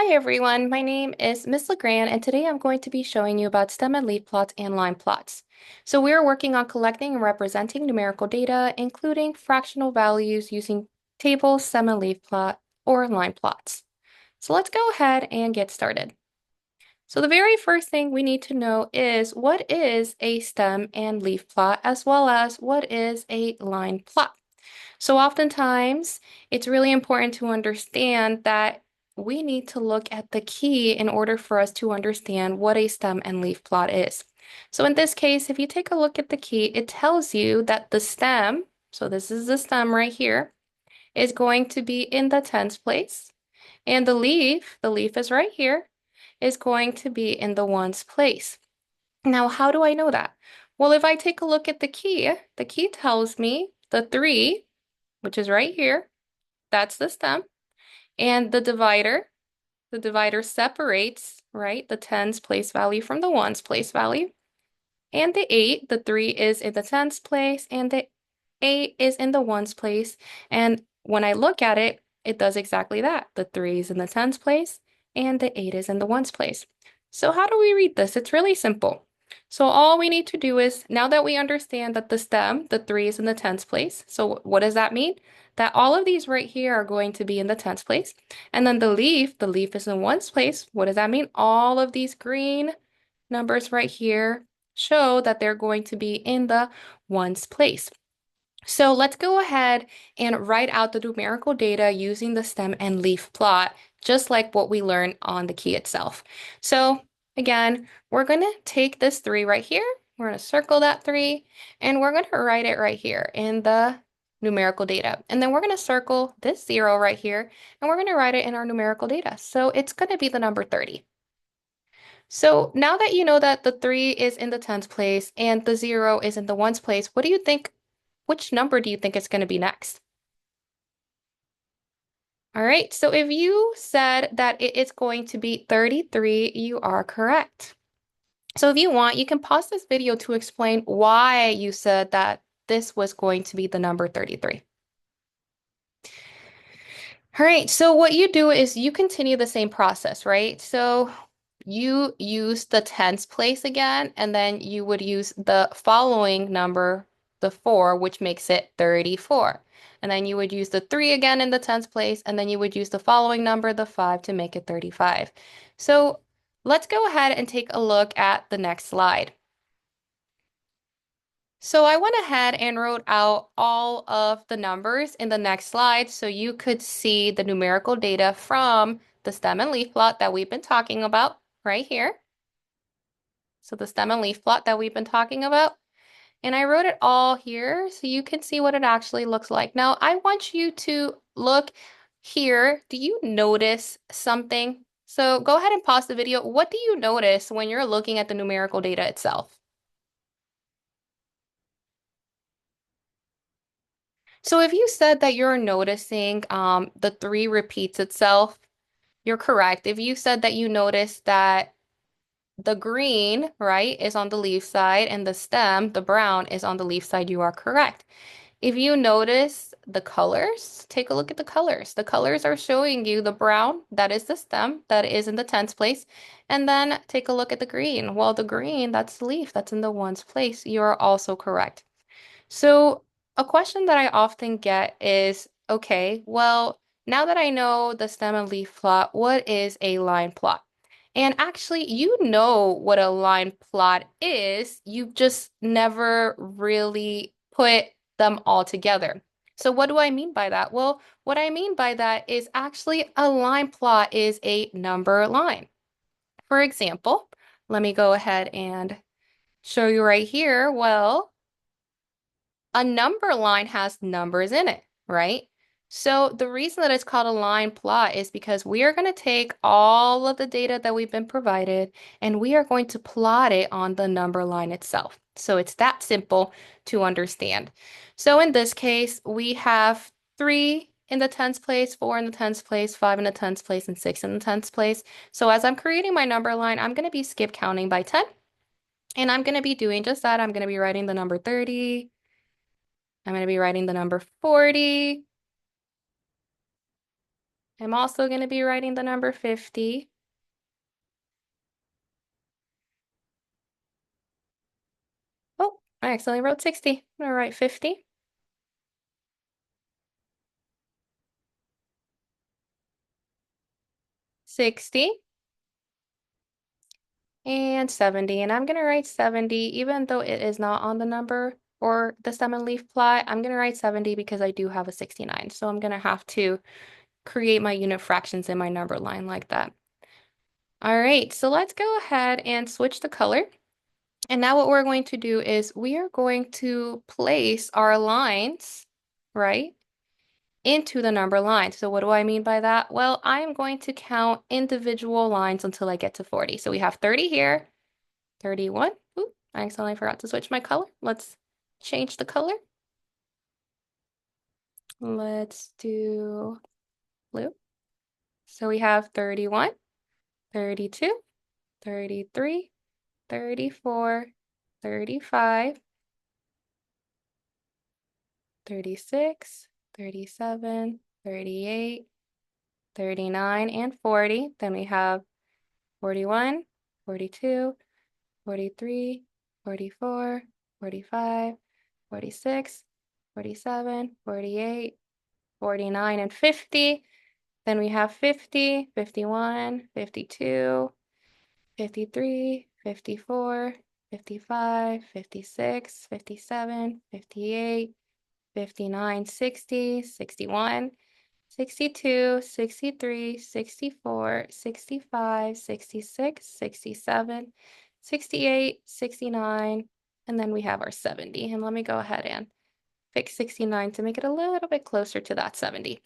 Hi everyone, my name is Miss LeGrand and today I'm going to be showing you about stem and leaf plots and line plots. So we are working on collecting and representing numerical data, including fractional values using tables, stem and leaf plot, or line plots. So let's go ahead and get started. So the very first thing we need to know is what is a stem and leaf plot, as well as what is a line plot. So oftentimes, it's really important to understand that we need to look at the key in order for us to understand what a stem and leaf plot is. So in this case, if you take a look at the key, it tells you that the stem, so this is the stem right here, is going to be in the tens place, and the leaf is right here, is going to be in the ones place. Now, how do I know that? Well, if I take a look at the key tells me the 3, which is right here. That's the stem. And the divider separates, right, the tens place value from the ones place value. And the 8, the 3 is in the tens place, and the 8 is in the ones place. And when I look at it, it does exactly that. The 3 is in the tens place, and the 8 is in the ones place. So how do we read this? It's really simple. So all we need to do is, now that we understand that the stem, the 3 is in the tens place, so what does that mean? That all of these right here are going to be in the tens place. And then the leaf is in ones place. What does that mean? All of these green numbers right here show that they're going to be in the ones place. So let's go ahead and write out the numerical data using the stem and leaf plot, just like what we learned on the key itself. So again, we're going to take this 3 right here. We're going to circle that 3, and we're going to write it right here in the numerical data. And then we're going to circle this 0 right here, and we're going to write it in our numerical data. So it's going to be the number 30. So now that you know that the 3 is in the tens place and the 0 is in the ones place, what do you think? Which number do you think is going to be next? All right, so if you said that it is going to be 33, you are correct. So if you want, you can pause this video to explain why you said that this was going to be the number 33. All right, so what you do is you continue the same process, right? So you use the tens place again, and then you would use the following number, the 4, which makes it 34. And then you would use the 3 again in the tens place, and then you would use the following number, the 5, to make it 35. So let's go ahead and take a look at the next slide. So I went ahead and wrote out all of the numbers in the next slide so you could see the numerical data from the stem and leaf plot that we've been talking about right here. So the stem and leaf plot that we've been talking about. And I wrote it all here so you can see what it actually looks like. Now I want you to look here. Do you notice something? So go ahead and pause the video. What do you notice when you're looking at the numerical data itself? So if you said that you're noticing the 3 repeats itself, you're correct. If you said that you noticed that the green, right, is on the leaf side and the stem, the brown, is on the leaf side, you are correct. If you notice the colors, take a look at the colors. The colors are showing you the brown, that is the stem, that is in the tens place. And then take a look at the green. Well, the green, that's the leaf, that's in the ones place. You are also correct. So a question that I often get is, okay, well, now that I know the stem and leaf plot, what is a line plot? And actually, you know what a line plot is, you've just never really put them all together. So what do I mean by that? Well, what I mean by that is actually a line plot is a number line. For example, let me go ahead and show you right here. Well, a number line has numbers in it, right? So the reason that it's called a line plot is because we are going to take all of the data that we've been provided and we are going to plot it on the number line itself. So it's that simple to understand. So in this case, we have 3 in the tens place, 4 in the tens place, 5 in the tens place, and 6 in the tens place. So as I'm creating my number line, I'm going to be skip counting by 10. And I'm going to be doing just that. I'm going to be writing the number 30. I'm going to be writing the number 40, I'm also going to be writing the number 50. Oh, I accidentally wrote 60. I'm going to write 50. 60. And 70. And I'm going to write 70, even though it is not on the number or the stem and leaf plot. I'm going to write 70 because I do have a 69. So I'm going to have to create my unit fractions in my number line like that. All right, so let's go ahead and switch the color. And now what we're going to do is we are going to place our lines, right, into the number line. So what do I mean by that? Well, I'm going to count individual lines until I get to 40. So we have 30 here, 31. Oop, I accidentally forgot to switch my color. Let's change the color. Let's do blue. So we have 31, 32, 33, 34, 35, 36, 37, 38, 39, and 40. Then we have 41, 42, 43, 44, 45, 46, 47, 48, 49, and 50. Then we have 50, 51, 52, 53, 54, 55, 56, 57, 58, 59, 60, 61, 62, 63, 64, 65, 66, 67, 68, 69, and then we have our 70. And let me go ahead and fix 69 to make it a little bit closer to that 70.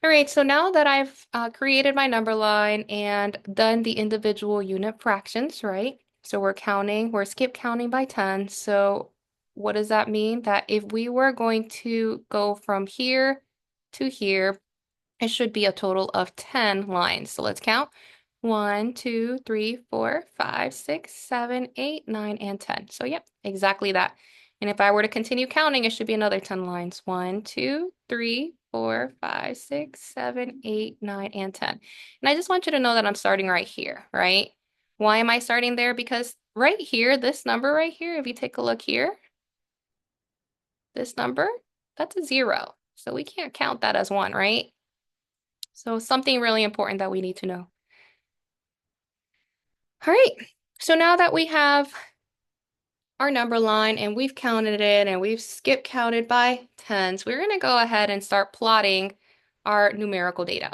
All right, so now that I've created my number line and done the individual unit fractions, right? So we're skip counting by 10. So what does that mean? That if we were going to go from here to here, it should be a total of 10 lines. So let's count. 1, 2, 3, 4, 5, 6, 7, 8, 9, and 10. So yep, exactly that. And if I were to continue counting, it should be another 10 lines. 1, 2, 3, 4, 5, 6, 7, 8, 9, and 10. And I just want you to know that I'm starting right here, right? Why am I starting there? Because right here, this number right here, if you take a look here, this number, that's a 0. So we can't count that as 1, right? So something really important that we need to know. All right, so now that we have our number line and we've counted it and we've skip counted by tens, we're going to go ahead and start plotting our numerical data.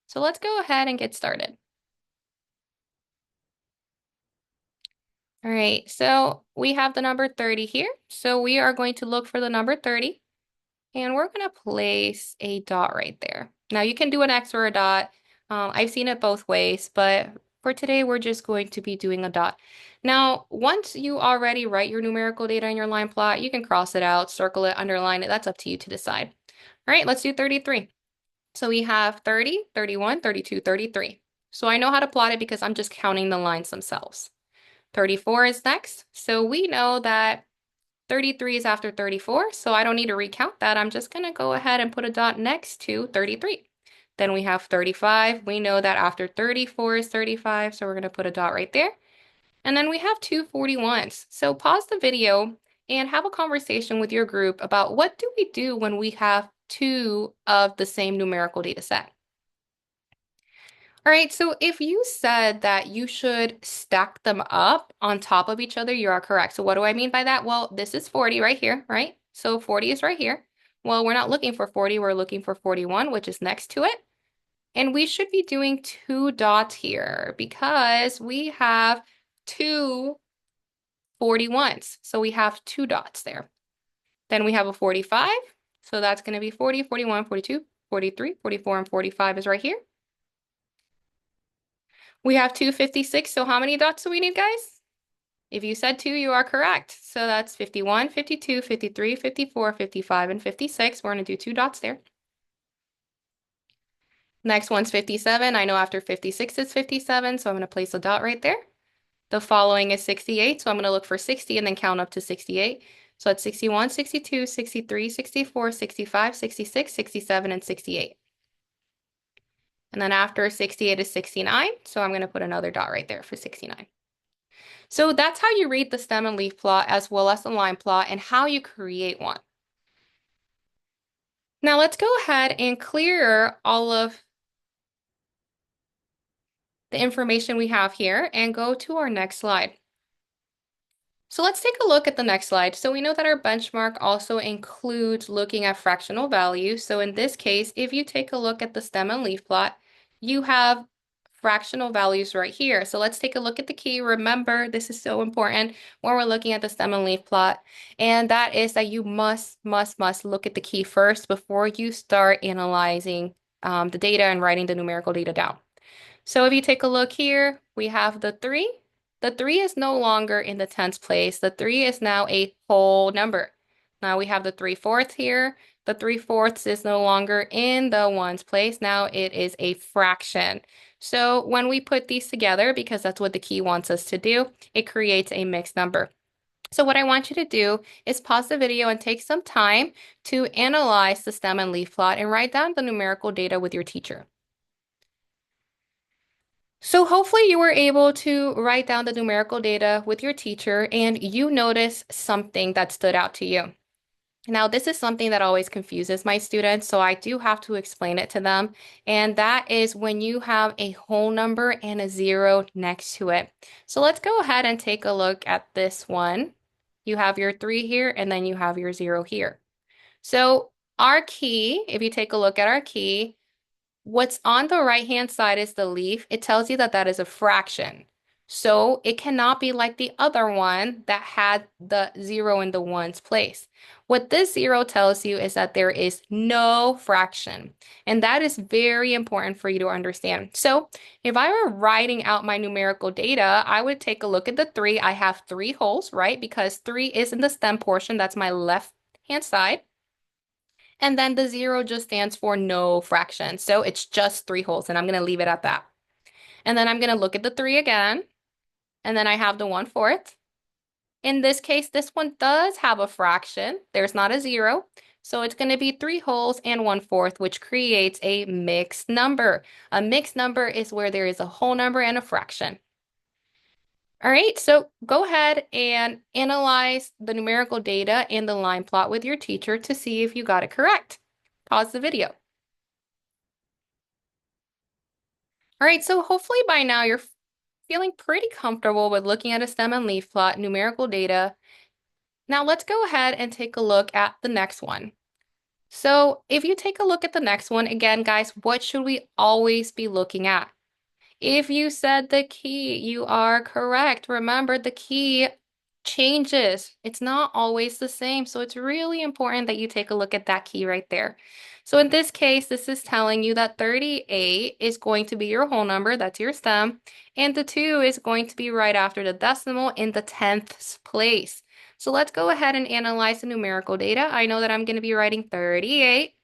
So let's go ahead and get started. All right, so we have the number 30 here. So we are going to look for the number 30 and we're going to place a dot right there. Now you can do an X or a dot. I've seen it both ways, but for today, we're just going to be doing a dot. Now, once you already write your numerical data in your line plot, you can cross it out, circle it, underline it. That's up to you to decide. All right, let's do 33. So we have 30, 31, 32, 33. So I know how to plot it because I'm just counting the lines themselves. 34 is next. So we know that 33 is after 34, so I don't need to recount that. I'm just going to go ahead and put a dot next to 33. Then we have 35. We know that after 34 is 35, so we're going to put a dot right there. And then we have two 41s. So pause the video and have a conversation with your group about what do we do when we have two of the same numerical data set. All right, so if you said that you should stack them up on top of each other, you are correct. So what do I mean by that? Well, this is 40 right here, right? So 40 is right here. Well, we're not looking for 40, we're looking for 41, which is next to it. And we should be doing two dots here because we have two 41s. So we have two dots there. Then we have a 45. So that's going to be 40, 41, 42, 43, 44, and 45 is right here. We have 256, so how many dots do we need, guys? If you said 2, you are correct. So that's 51, 52, 53, 54, 55, and 56. We're going to do 2 dots there. Next one's 57. I know after 56 is 57, so I'm going to place a dot right there. The following is 68, so I'm going to look for 60 and then count up to 68. So that's 61, 62, 63, 64, 65, 66, 67, and 68. And then after 68 is 69. So I'm going to put another dot right there for 69. So that's how you read the stem and leaf plot as well as the line plot and how you create one. Now let's go ahead and clear all of the information we have here and go to our next slide. So let's take a look at the next slide. So we know that our benchmark also includes looking at fractional values. So in this case, if you take a look at the stem and leaf plot, you have fractional values right here. So let's take a look at the key. Remember, this is so important when we're looking at the stem and leaf plot. And that is that you must look at the key first before you start analyzing the data and writing the numerical data down. So if you take a look here, we have the 3. The 3 is no longer in the tens place. The 3 is now a whole number. Now we have the 3/4 here. The 3/4 is no longer in the ones place. Now it is a fraction. So when we put these together, because that's what the key wants us to do, it creates a mixed number. So what I want you to do is pause the video and take some time to analyze the stem and leaf plot and write down the numerical data with your teacher. So hopefully you were able to write down the numerical data with your teacher and you notice something that stood out to you. Now, this is something that always confuses my students, so I do have to explain it to them. And that is when you have a whole number and a 0 next to it. So let's go ahead and take a look at this one. You have your 3 here and then you have your 0 here. So our key, if you take a look at our key, what's on the right-hand side is the leaf. It tells you that that is a fraction. So it cannot be like the other one that had the 0 in the ones place. What this 0 tells you is that there is no fraction. And that is very important for you to understand. So if I were writing out my numerical data, I would take a look at the 3. I have 3 wholes, right? Because 3 is in the stem portion. That's my left-hand side. And then the 0 just stands for no fraction. So it's just 3 wholes, and I'm going to leave it at that. And then I'm going to look at the 3 again, and then I have the 1/4. In this case, this one does have a fraction. There's not a 0. So it's going to be 3 wholes and 1/4, which creates a mixed number. A mixed number is where there is a whole number and a fraction. All right, so go ahead and analyze the numerical data and the line plot with your teacher to see if you got it correct. Pause the video. All right, so hopefully by now you're feeling pretty comfortable with looking at a stem and leaf plot, numerical data. Now let's go ahead and take a look at the next one. So if you take a look at the next one, again, guys, what should we always be looking at? If you said the key, you are correct. Remember, the key changes. It's not always the same. So it's really important that you take a look at that key right there. So in this case, this is telling you that 38 is going to be your whole number. That's your stem. And the 2 is going to be right after the decimal in the 10th place. So let's go ahead and analyze the numerical data. I know that I'm going to be writing 38.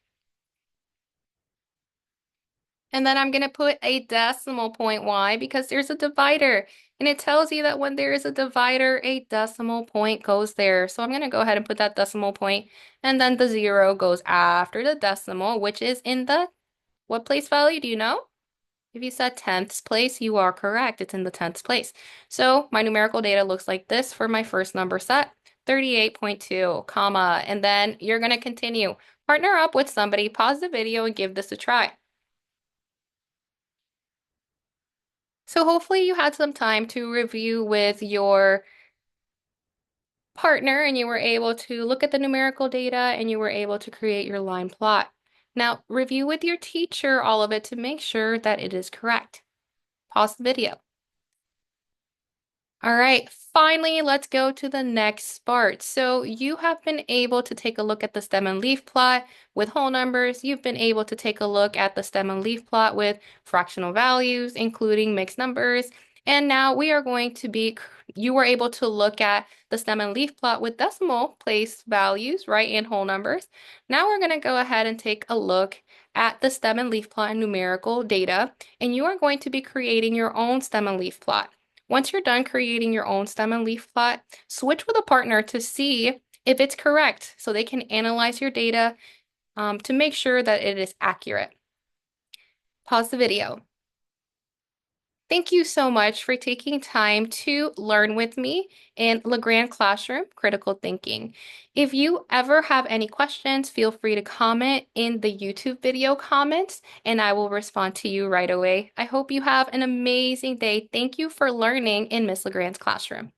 And then I'm going to put a decimal point. Why? Because there's a divider. And it tells you that when there is a divider, a decimal point goes there. So I'm going to go ahead and put that decimal point. And then the 0 goes after the decimal, which is in the, what place value? Do you know? If you said 10th place, you are correct. It's in the 10th place. So my numerical data looks like this for my first number set, 38.2, comma. And then you're going to continue. Partner up with somebody, pause the video, and give this a try. So hopefully you had some time to review with your partner and you were able to look at the numerical data and you were able to create your line plot. Now, review with your teacher all of it to make sure that it is correct. Pause the video. All right, finally, let's go to the next part. So you have been able to take a look at the stem and leaf plot with whole numbers. You've been able to take a look at the stem and leaf plot with fractional values, including mixed numbers. And now we are going to you were able to look at the stem and leaf plot with decimal place values, right, and whole numbers. Now we're going to go ahead and take a look at the stem and leaf plot and numerical data, and you are going to be creating your own stem and leaf plot. Once you're done creating your own stem and leaf plot, switch with a partner to see if it's correct so they can analyze your data to make sure that it is accurate. Pause the video. Thank you so much for taking time to learn with me in Legrand Classroom Critical Thinking. If you ever have any questions, feel free to comment in the YouTube video comments and I will respond to you right away. I hope you have an amazing day. Thank you for learning in Miss Legrand's classroom.